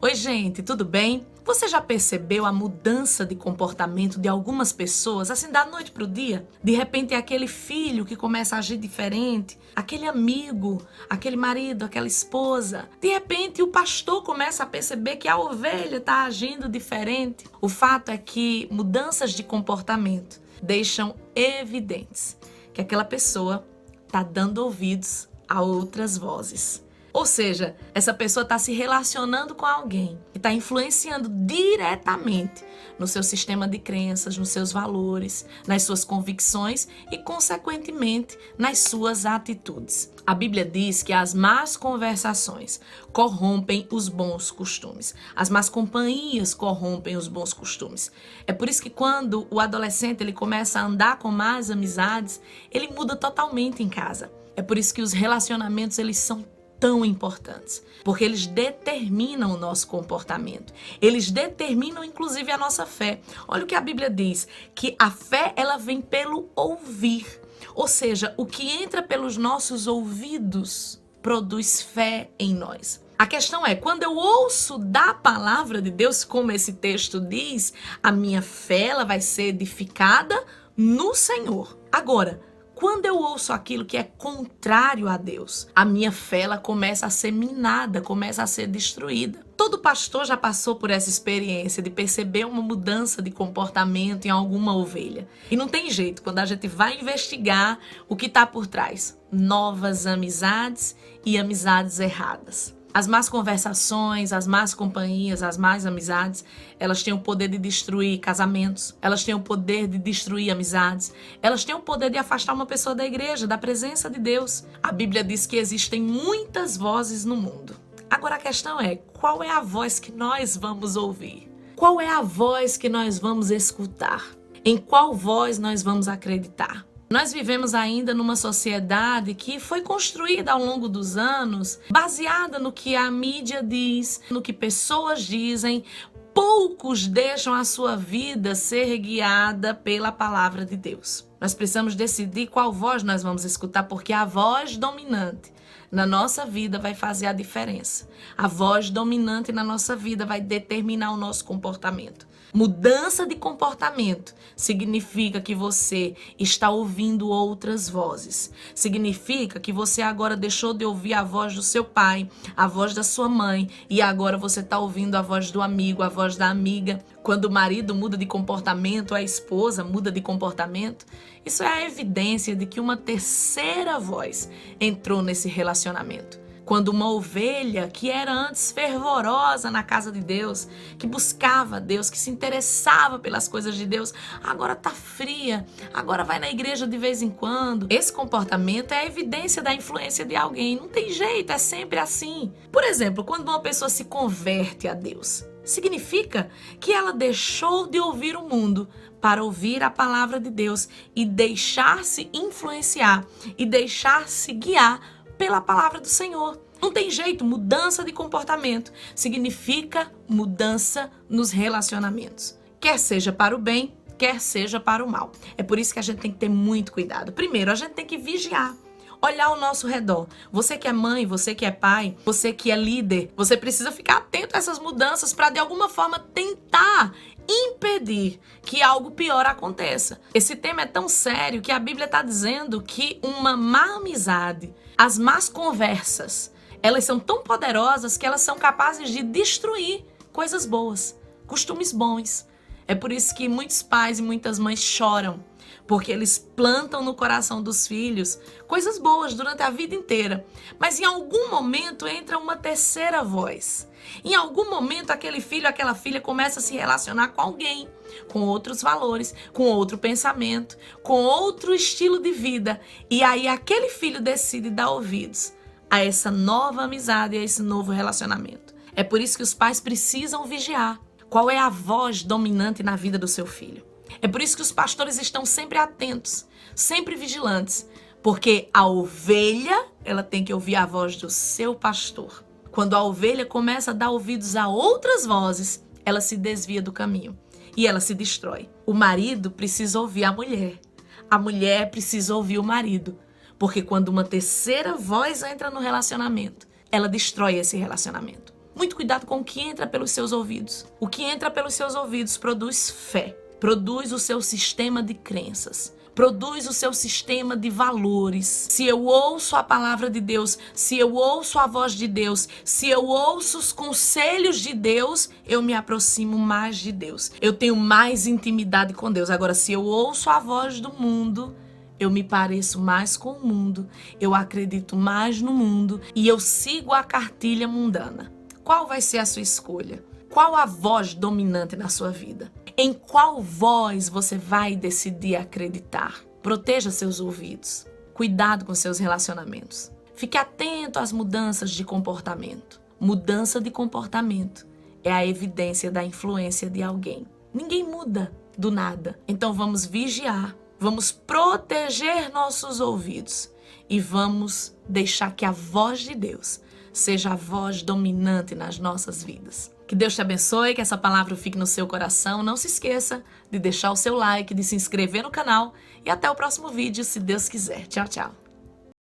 Oi, gente, tudo bem? Você já percebeu a mudança de comportamento de algumas pessoas, assim, da noite pro dia? De repente é aquele filho que começa a agir diferente, aquele amigo, aquele marido, aquela esposa. De repente o pastor começa a perceber que a ovelha está agindo diferente. O fato é que mudanças de comportamento deixam evidentes que aquela pessoa está dando ouvidos a outras vozes. Ou seja, essa pessoa está se relacionando com alguém que está influenciando diretamente no seu sistema de crenças, nos seus valores, nas suas convicções e, consequentemente, nas suas atitudes. A Bíblia diz que as más conversações corrompem os bons costumes. As más companhias corrompem os bons costumes. É por isso que quando o adolescente ele começa a andar com más amizades, ele muda totalmente em casa. É por isso que os relacionamentos eles são tão importantes, porque eles determinam o nosso comportamento. Eles determinam, inclusive, a nossa fé. Olha o que a Bíblia diz, que a fé, ela vem pelo ouvir. Ou seja, o que entra pelos nossos ouvidos produz fé em nós. A questão é, quando eu ouço da palavra de Deus, como esse texto diz, a minha fé, ela vai ser edificada no Senhor. Agora, quando eu ouço aquilo que é contrário a Deus, a minha fé ela começa a ser minada, começa a ser destruída. Todo pastor já passou por essa experiência de perceber uma mudança de comportamento em alguma ovelha. E não tem jeito, quando a gente vai investigar o que está por trás. Novas amizades e amizades erradas. As más conversações, as más companhias, as más amizades, elas têm o poder de destruir casamentos, elas têm o poder de destruir amizades, elas têm o poder de afastar uma pessoa da igreja, da presença de Deus. A Bíblia diz que existem muitas vozes no mundo. Agora a questão é, qual é a voz que nós vamos ouvir? Qual é a voz que nós vamos escutar? Em qual voz nós vamos acreditar? Nós vivemos ainda numa sociedade que foi construída ao longo dos anos, baseada no que a mídia diz, no que pessoas dizem. Poucos deixam a sua vida ser guiada pela palavra de Deus. Nós precisamos decidir qual voz nós vamos escutar, porque a voz dominante na nossa vida vai fazer a diferença. A voz dominante na nossa vida vai determinar o nosso comportamento. Mudança de comportamento significa que você está ouvindo outras vozes. Significa que você agora deixou de ouvir a voz do seu pai, a voz da sua mãe, e agora você está ouvindo a voz do amigo, a voz da amiga. Quando o marido muda de comportamento, a esposa muda de comportamento, isso é a evidência de que uma terceira voz entrou nesse relacionamento. Quando uma ovelha que era antes fervorosa na casa de Deus, que buscava Deus, que se interessava pelas coisas de Deus, agora está fria, agora vai na igreja de vez em quando. Esse comportamento é a evidência da influência de alguém. Não tem jeito, é sempre assim. Por exemplo, quando uma pessoa se converte a Deus, significa que ela deixou de ouvir o mundo para ouvir a palavra de Deus e deixar-se influenciar e deixar-se guiar pela palavra do Senhor. Não tem jeito, mudança de comportamento significa mudança nos relacionamentos. Quer seja para o bem, quer seja para o mal. É por isso que a gente tem que ter muito cuidado. Primeiro, a gente tem que vigiar. Olhar ao nosso redor. Você que é mãe, você que é pai, você que é líder, você precisa ficar atento a essas mudanças para de alguma forma tentar impedir que algo pior aconteça. Esse tema é tão sério que a Bíblia está dizendo que uma má amizade, as más conversas, elas são tão poderosas que elas são capazes de destruir coisas boas, costumes bons. É por isso que muitos pais e muitas mães choram, porque eles plantam no coração dos filhos coisas boas durante a vida inteira. Mas em algum momento entra uma terceira voz. Em algum momento aquele filho, aquela filha começa a se relacionar com alguém, com outros valores, com outro pensamento, com outro estilo de vida. E aí aquele filho decide dar ouvidos a essa nova amizade, a esse novo relacionamento. É por isso que os pais precisam vigiar. Qual é a voz dominante na vida do seu filho? É por isso que os pastores estão sempre atentos, sempre vigilantes, porque a ovelha, ela tem que ouvir a voz do seu pastor. Quando a ovelha começa a dar ouvidos a outras vozes, ela se desvia do caminho e ela se destrói. O marido precisa ouvir a mulher precisa ouvir o marido, porque quando uma terceira voz entra no relacionamento, ela destrói esse relacionamento. Muito cuidado com o que entra pelos seus ouvidos. O que entra pelos seus ouvidos produz fé, produz o seu sistema de crenças, produz o seu sistema de valores. Se eu ouço a palavra de Deus, se eu ouço a voz de Deus, se eu ouço os conselhos de Deus, eu me aproximo mais de Deus. Eu tenho mais intimidade com Deus. Agora, se eu ouço a voz do mundo, eu me pareço mais com o mundo, eu acredito mais no mundo e eu sigo a cartilha mundana. Qual vai ser a sua escolha? Qual a voz dominante na sua vida? Em qual voz você vai decidir acreditar? Proteja seus ouvidos. Cuidado com seus relacionamentos. Fique atento às mudanças de comportamento. Mudança de comportamento é a evidência da influência de alguém. Ninguém muda do nada. Então vamos vigiar. Vamos proteger nossos ouvidos e vamos deixar que a voz de Deus seja a voz dominante nas nossas vidas. Que Deus te abençoe, que essa palavra fique no seu coração. Não se esqueça de deixar o seu like, de se inscrever no canal e até o próximo vídeo, se Deus quiser. Tchau, tchau.